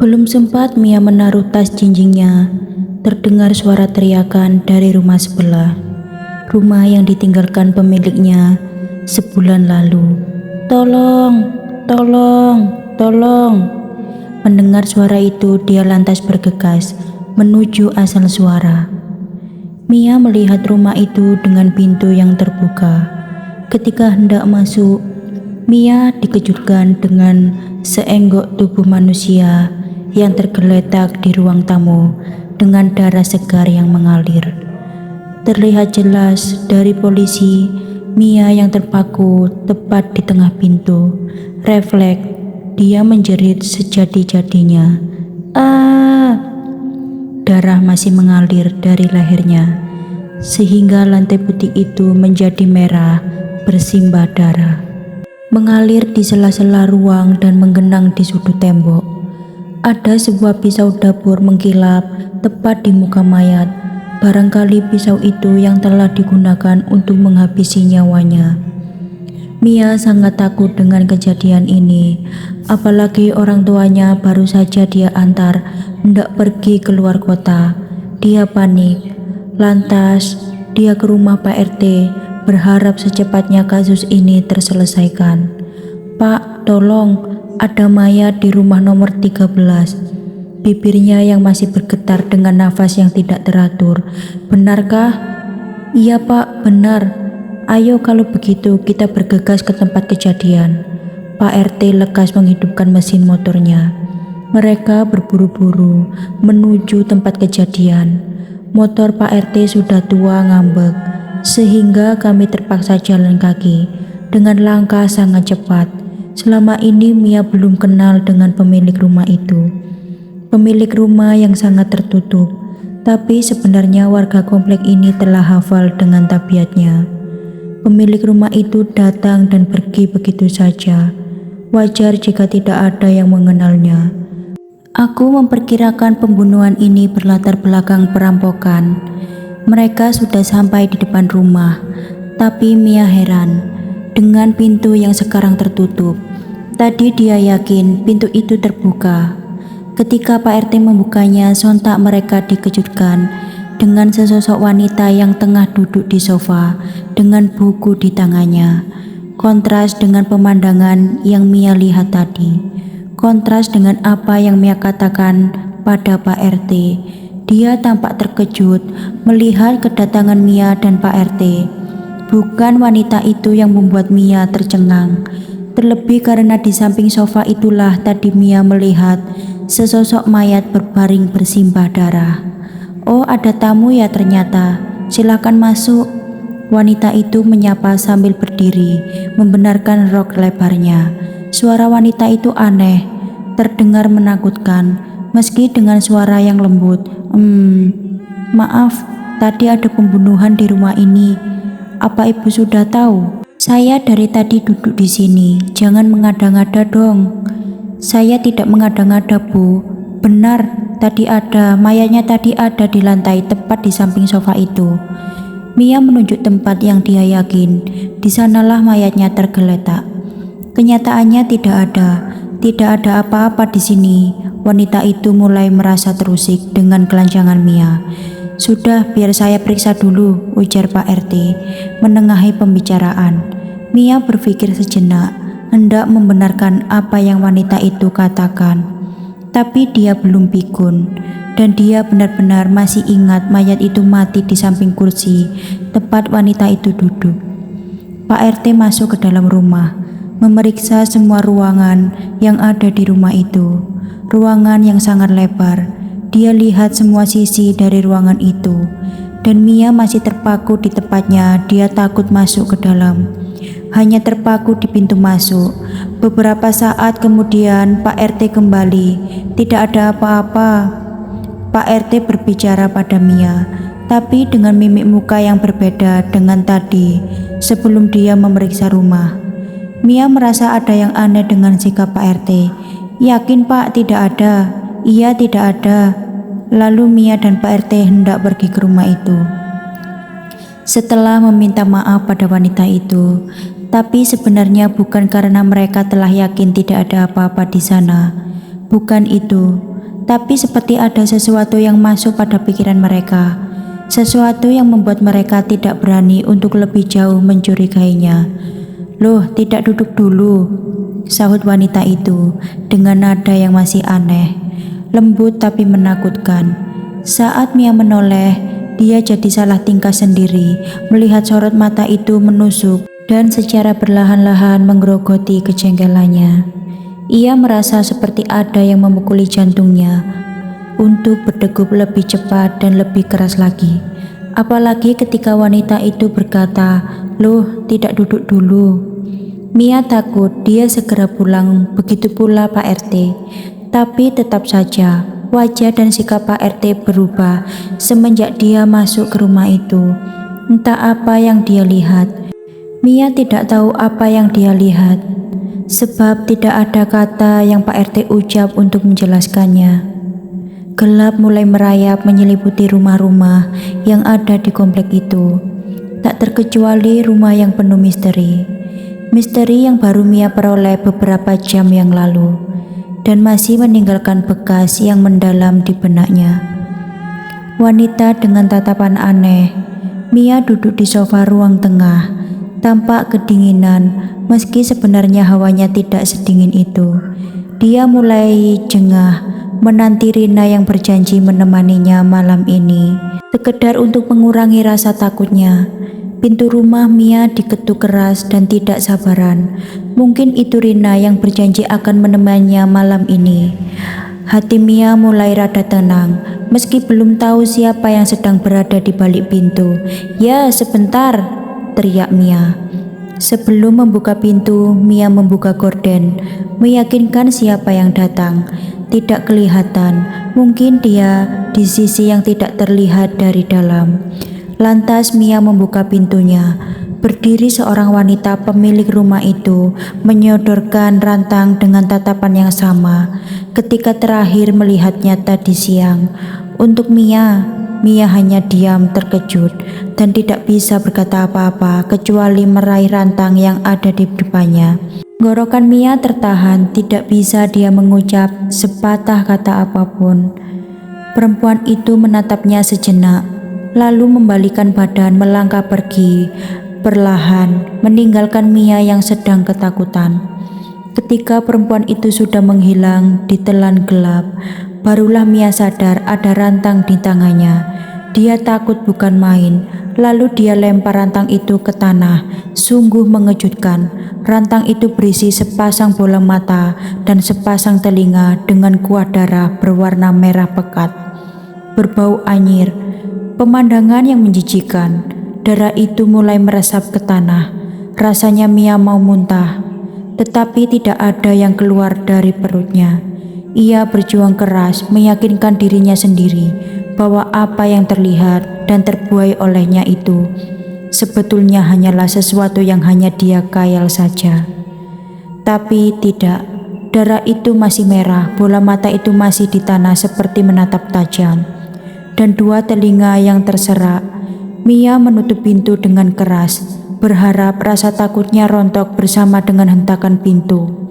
Belum sempat Mia menaruh tas jinjingnya, terdengar suara teriakan dari rumah sebelah. Rumah yang ditinggalkan pemiliknya sebulan lalu. Tolong, tolong, tolong. Mendengar suara itu, dia lantas bergegas menuju asal suara. Mia melihat rumah itu dengan pintu yang terbuka. Ketika hendak masuk, Mia dikejutkan dengan seenggok tubuh manusia yang tergeletak di ruang tamu dengan darah segar yang mengalir. Terlihat jelas dari polisi Mia yang terpaku tepat di tengah pintu. Refleks, dia menjerit sejadi-jadinya. Ah! Darah masih mengalir dari lehernya, sehingga lantai putih itu menjadi merah bersimbah darah. Mengalir di sela-sela ruang dan menggenang di sudut tembok. Ada sebuah pisau dapur mengkilap tepat di muka mayat. Barangkali pisau itu yang telah digunakan untuk menghabisi nyawanya. Mia sangat takut dengan kejadian ini, apalagi orang tuanya baru saja dia antar hendak pergi keluar kota. Dia panik. Lantas, dia ke rumah Pak RT berharap secepatnya kasus ini terselesaikan. Pak, tolong, ada mayat di rumah nomor 13. Bibirnya yang masih bergetar dengan nafas yang tidak teratur. Benarkah? Iya Pak, benar. Ayo kalau begitu kita bergegas ke tempat kejadian. Pak RT lekas menghidupkan mesin motornya. Mereka berburu-buru menuju tempat kejadian. Motor Pak RT sudah tua ngambek, sehingga kami terpaksa jalan kaki dengan langkah sangat cepat. Selama ini Mia belum kenal dengan pemilik rumah itu. Pemilik rumah yang sangat tertutup, tapi sebenarnya warga komplek ini telah hafal dengan tabiatnya. Pemilik rumah itu datang dan pergi begitu saja. Wajar jika tidak ada yang mengenalnya. Aku memperkirakan pembunuhan ini berlatar belakang perampokan. Mereka sudah sampai di depan rumah, tapi Mia heran dengan pintu yang sekarang tertutup. Tadi dia yakin pintu itu terbuka. Ketika Pak RT membukanya, sontak mereka dikejutkan dengan sesosok wanita yang tengah duduk di sofa dengan buku di tangannya. Kontras dengan pemandangan yang Mia lihat tadi. Kontras dengan apa yang Mia katakan pada Pak RT. Dia tampak terkejut melihat kedatangan Mia dan Pak RT. Bukan wanita itu yang membuat Mia tercengang. Terlebih karena di samping sofa itulah tadi Mia melihat sesosok mayat berbaring bersimbah darah. Oh, ada tamu ya ternyata. Silakan masuk. Wanita itu menyapa sambil berdiri, membenarkan rok lebarnya. Suara wanita itu aneh, terdengar menakutkan, meski dengan suara yang lembut. Maaf, tadi ada pembunuhan di rumah ini. Apa ibu sudah tahu? Saya dari tadi duduk di sini. Jangan mengada-ngada dong. Saya tidak mengada-ngada, Bu. Benar, tadi ada. Mayatnya tadi ada di lantai tepat di samping sofa itu. Mia menunjuk tempat yang dia yakin. Di sanalah mayatnya tergeletak. Kenyataannya tidak ada. Tidak ada apa-apa di sini. Wanita itu mulai merasa terusik dengan kelancangan Mia. Sudah, biar saya periksa dulu, ujar Pak RT, menengahi pembicaraan. Mia berpikir sejenak, hendak membenarkan apa yang wanita itu katakan. Tapi dia belum pikun, dan dia benar-benar masih ingat mayat itu mati di samping kursi tempat wanita itu duduk. Pak RT masuk ke dalam rumah, memeriksa semua ruangan yang ada di rumah itu. Ruangan yang sangat lebar. Dia lihat semua sisi dari ruangan itu, dan Mia masih terpaku di tempatnya. Dia takut masuk ke dalam, hanya terpaku di pintu masuk. Beberapa saat kemudian Pak RT kembali. Tidak ada apa-apa. Pak RT berbicara pada Mia, tapi dengan mimik muka yang berbeda dengan tadi sebelum dia memeriksa rumah. Mia merasa ada yang aneh dengan sikap Pak RT. Yakin Pak, tidak ada? Iya, tidak ada. Lalu Mia dan Pak RT hendak pergi ke rumah itu. Setelah meminta maaf pada wanita itu, tapi sebenarnya bukan karena mereka telah yakin tidak ada apa-apa di sana. Bukan itu. tapi seperti ada sesuatu yang masuk pada pikiran mereka. Sesuatu yang membuat mereka tidak berani untuk lebih jauh mencurigainya. "Loh, tidak duduk dulu," sahut wanita itu dengan nada yang masih aneh, lembut tapi menakutkan. Saat Mia menoleh, dia jadi salah tingkah sendiri melihat sorot mata itu menusuk dan secara perlahan-lahan menggerogoti kejengkelannya. Ia merasa seperti ada yang memukuli jantungnya untuk berdegup lebih cepat dan lebih keras lagi. Apalagi ketika wanita itu berkata, "Loh, tidak duduk dulu." Mia takut dia segera pulang, begitu pula Pak RT. Tapi tetap saja wajah dan sikap Pak RT berubah semenjak dia masuk ke rumah itu. Entah apa yang dia lihat. Mia tidak tahu apa yang dia lihat, sebab tidak ada kata yang Pak RT ucap untuk menjelaskannya. Gelap mulai merayap menyelimuti rumah-rumah yang ada di komplek itu. Tak terkecuali rumah yang penuh misteri. Misteri yang baru Mia peroleh beberapa jam yang lalu dan masih meninggalkan bekas yang mendalam di benaknya. Wanita dengan tatapan aneh. Mia duduk di sofa ruang tengah, tampak kedinginan meski sebenarnya hawanya tidak sedingin itu. Dia mulai jengah menanti Rina yang berjanji menemaninya malam ini, sekedar untuk mengurangi rasa takutnya. Pintu rumah Mia diketuk keras dan tidak sabaran. Mungkin itu Rina yang berjanji akan menemaninya malam ini. Hati Mia mulai rada tenang, meski belum tahu siapa yang sedang berada di balik pintu. "Ya, sebentar," teriak Mia. Sebelum membuka pintu, Mia membuka gorden, meyakinkan siapa yang datang. Tidak kelihatan, mungkin dia di sisi yang tidak terlihat dari dalam. Lantas Mia membuka pintunya. Berdiri seorang wanita pemilik rumah itu menyodorkan rantang dengan tatapan yang sama ketika terakhir melihatnya tadi siang. Untuk Mia hanya diam terkejut dan tidak bisa berkata apa-apa kecuali meraih rantang yang ada di depannya. Tenggorokan Mia tertahan, tidak bisa dia mengucap sepatah kata apapun. Perempuan itu menatapnya sejenak, lalu membalikan badan melangkah pergi, perlahan meninggalkan Mia yang sedang ketakutan. Ketika perempuan itu sudah menghilang di telan gelap, barulah Mia sadar ada rantang di tangannya. Dia takut bukan main, lalu dia lempar rantang itu ke tanah. Sungguh mengejutkan. Rantang itu berisi sepasang bola mata dan sepasang telinga dengan kuah darah berwarna merah pekat, berbau anyir. Pemandangan yang menjijikan. Darah itu mulai meresap ke tanah. Rasanya Mia mau muntah, tetapi tidak ada yang keluar dari perutnya. Ia berjuang keras meyakinkan dirinya sendiri bahwa apa yang terlihat dan terbuai olehnya itu sebetulnya hanyalah sesuatu yang hanya dia khayal saja. Tapi tidak, darah itu masih merah, bola mata itu masih di tanah seperti menatap tajam, dan dua telinga yang terserak. Mia menutup pintu dengan keras, berharap rasa takutnya rontok bersama dengan hentakan pintu.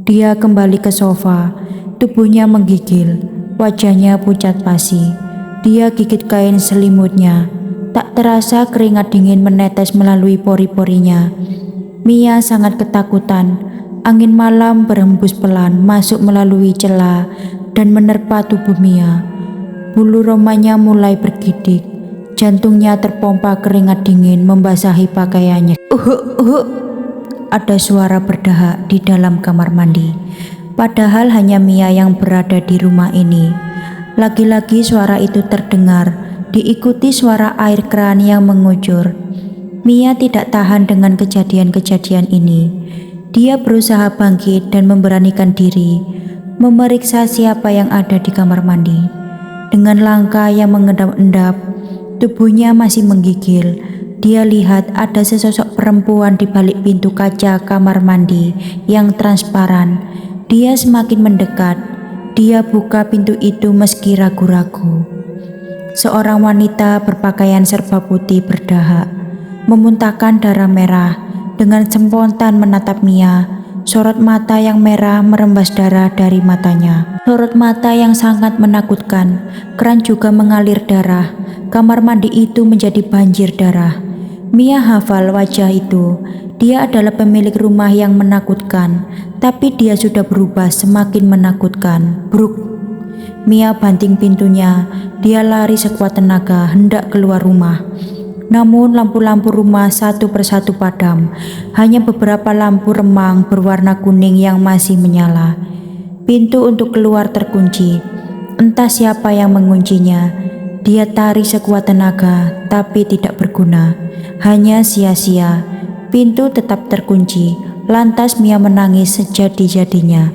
Dia kembali ke sofa, tubuhnya menggigil, wajahnya pucat pasi. Dia gigit kain selimutnya. Tak terasa keringat dingin menetes melalui pori-porinya. Mia sangat ketakutan. Angin malam berhembus pelan masuk melalui celah dan menerpa tubuh Mia. Bulu romanya mulai bergidik. Jantungnya terpompa keringat dingin membasahi pakaiannya. Ada suara berdahak di dalam kamar mandi. Padahal hanya Mia yang berada di rumah ini. Lagi-lagi suara itu terdengar, diikuti suara air keran yang mengucur. Mia tidak tahan dengan kejadian-kejadian ini. Dia berusaha bangkit dan memberanikan diri, memeriksa siapa yang ada di kamar mandi. Dengan langkah yang mengendap-endap, tubuhnya masih menggigil. Dia lihat ada sesosok perempuan di balik pintu kaca kamar mandi yang transparan. Dia semakin mendekat. Dia buka pintu itu meski ragu-ragu. Seorang wanita berpakaian serba putih berdahak, memuntahkan darah merah, dengan spontan menatap Mia. Sorot mata yang merah merembas darah dari matanya. Sorot mata yang sangat menakutkan. Keran juga mengalir darah. Kamar mandi itu menjadi banjir darah. Mia hafal wajah itu. Dia adalah pemilik rumah yang menakutkan, tapi dia sudah berubah semakin menakutkan. Bruk. Mia banting pintunya. Dia lari sekuat tenaga hendak keluar rumah. Namun lampu-lampu rumah satu persatu padam. Hanya beberapa lampu remang berwarna kuning yang masih menyala. Pintu untuk keluar terkunci. Entah siapa yang menguncinya. Dia tarik sekuat tenaga, tapi tidak berguna. Hanya sia-sia. Pintu tetap terkunci. Lantas Mia menangis sejadi-jadinya.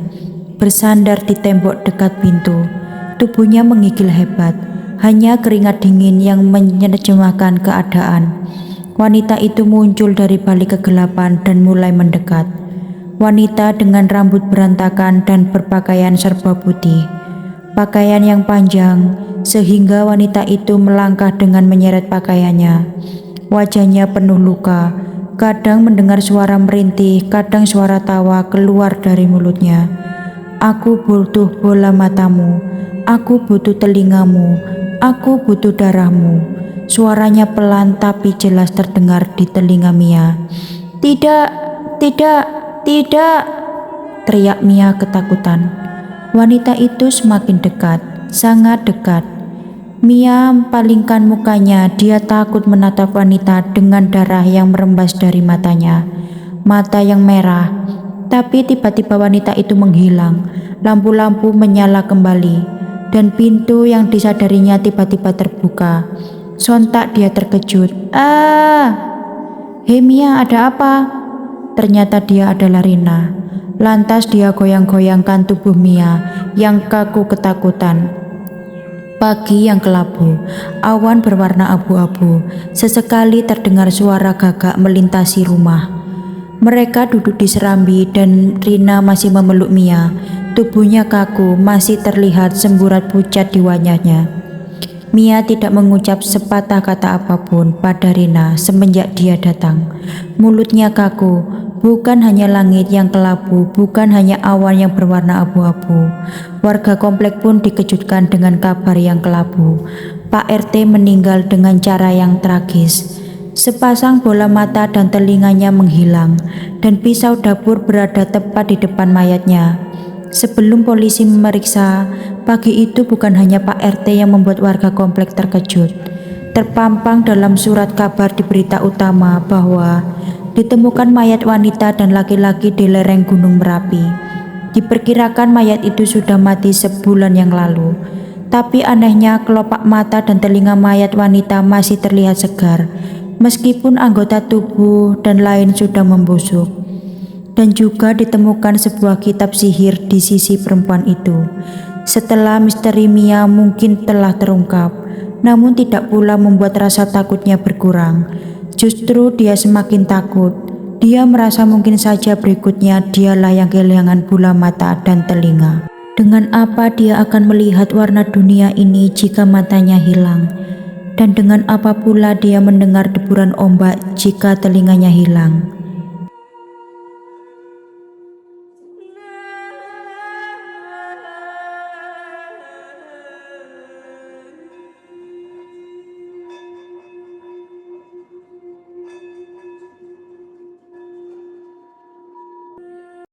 Bersandar di tembok dekat pintu. Tubuhnya menggigil hebat. Hanya keringat dingin yang menerjemahkan keadaan. Wanita itu muncul dari balik kegelapan dan mulai mendekat. Wanita dengan rambut berantakan dan berpakaian serba putih. Pakaian yang panjang, sehingga wanita itu melangkah dengan menyeret pakaiannya. Wajahnya penuh luka. Kadang mendengar suara merintih, kadang suara tawa keluar dari mulutnya. Aku butuh bola matamu. Aku butuh telingamu. Aku butuh darahmu. Suaranya pelan tapi jelas terdengar di telinga Mia. Tidak, tidak, tidak, teriak Mia ketakutan. Wanita itu semakin dekat, sangat dekat. Mia palingkan mukanya. Dia takut menatap wanita dengan darah yang merembas dari matanya. Mata yang merah. Tapi tiba-tiba wanita itu menghilang. Lampu-lampu menyala kembali. Dan pintu yang disadarinya tiba-tiba terbuka. Sontak dia terkejut. Hei Mia, ada apa? Ternyata dia adalah Rina. Lantas dia goyang-goyangkan tubuh Mia yang kaku ketakutan. Pagi yang kelabu, awan berwarna abu-abu. Sesekali terdengar suara gagak melintasi rumah. Mereka duduk di serambi dan Rina masih memeluk Mia. Tubuhnya kaku, masih terlihat semburat pucat di wajahnya. Mia tidak mengucap sepatah kata apapun pada Rina semenjak dia datang. Mulutnya kaku, bukan hanya langit yang kelabu, bukan hanya awan yang berwarna abu-abu. Warga komplek pun dikejutkan dengan kabar yang kelabu. Pak RT meninggal dengan cara yang tragis. Sepasang bola mata dan telinganya menghilang, dan pisau dapur berada tepat di depan mayatnya. Sebelum polisi memeriksa, pagi itu bukan hanya Pak RT yang membuat warga komplek terkejut. Terpampang dalam surat kabar di berita utama bahwa ditemukan mayat wanita dan laki-laki di lereng Gunung Merapi. Diperkirakan mayat itu sudah mati sebulan yang lalu. Tapi anehnya kelopak mata dan telinga mayat wanita masih terlihat segar, meskipun anggota tubuh dan lain sudah membusuk. Dan juga ditemukan sebuah kitab sihir di sisi perempuan itu. Setelah misteri Mia mungkin telah terungkap, namun tidak pula membuat rasa takutnya berkurang. Justru dia semakin takut. Dia merasa mungkin saja berikutnya dialah yang kehilangan bola mata dan telinga. Dengan apa dia akan melihat warna dunia ini jika matanya hilang? Dan dengan apa pula dia mendengar deburan ombak jika telinganya hilang?